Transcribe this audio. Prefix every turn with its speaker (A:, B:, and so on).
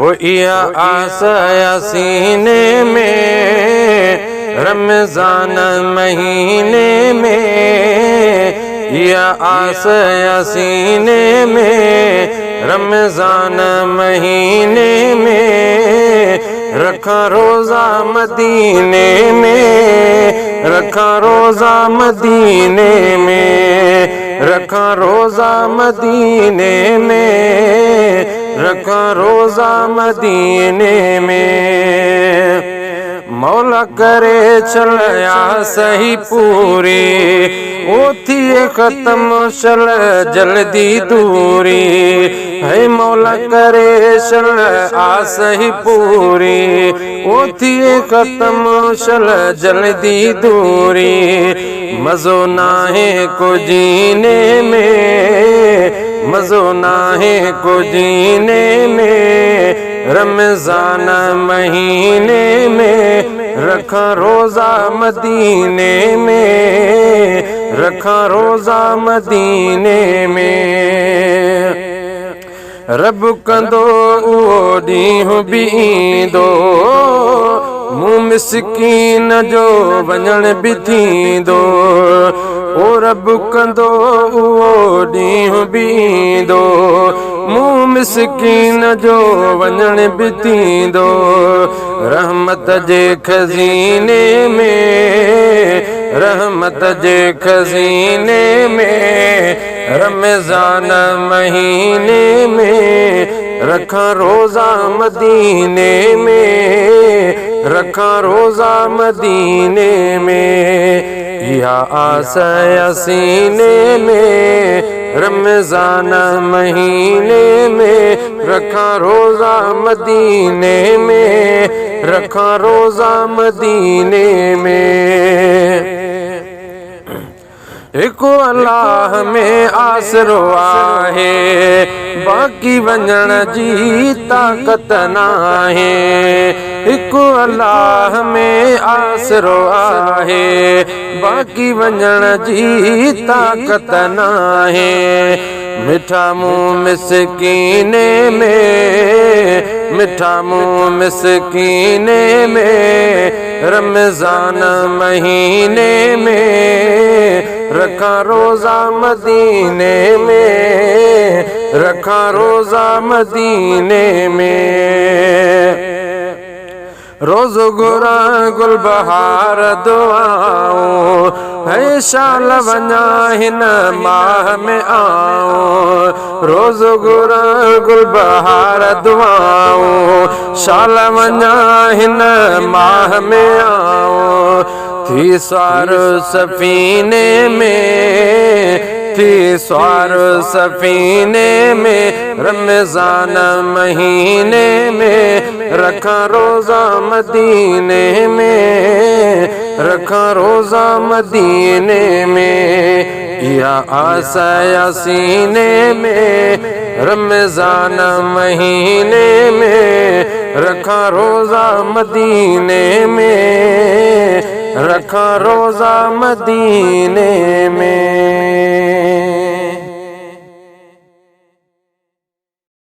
A: वो या आस या सीने में रमजान महीने में, या आस या सीने में रमजान महीने में, रखा रोजा मदीने में, रखा रोजा मदीने में, रखा रोजा मदीने में, रखा रोजा मदीने में। मौला करे चलया सही पूरी, वो थी खत्म चल जल्दी दूरी, है मौला करे चल आ सही पूरी, वो थी खत्म चल जल्दी दूरी। मज़ो ना है को जीने में, मज़ो ना है को जीने में, रमजान महीने में, रखा रोजा मदीने में, रखा रोजा मदीने में। रब कंदो उहो ॾींहुं बि ईंदो, मूं मिसकीन जो वञण बि थींदो। ओ रब कंदो उहो ॾींहुं बि ईंदो, मूं मिसकीन जो वञण बि थींदो। रहमत जे खज़ीने में, रहमत जे खज़ीने में, रमजान महीने में, रखा रोजा मदीने में, रखा रोजा मदीने में। या आस या सीने में रमजान महीने में, रखा रोजा मदीने में, रखा रोजा मदीने में। एको अल्लाह में आसरो आहे, बाक़ी वञण जी ताक़त नाहे। एको अल्लाह में आसरो आहे, बाक़ी वञण जी ताक़त नाहे। मिठा मुँह मिसकीने में, मिठा मुँह मिसकीने में, रमजान महीने में, रखा रोजा मदीने में, रखा रोजा मदीने में। रोज़ गुरा गुल बहार दुआऊं, है शाल वञा हिन माह में आऊं। रोज़ गुरा गुल बहार दुआऊं, शाल वञा हिन माह में आऊं। थी स्वार सफ़ीने में, थी स्वार सफ़ीने में, रमजान महीने में, रखा रोजा मदीने में, रखा रोजा मदीने में। या आस या सीने में रमजान महीने में, रखा रोजा मदीने में, रखा रोजा मदीने में।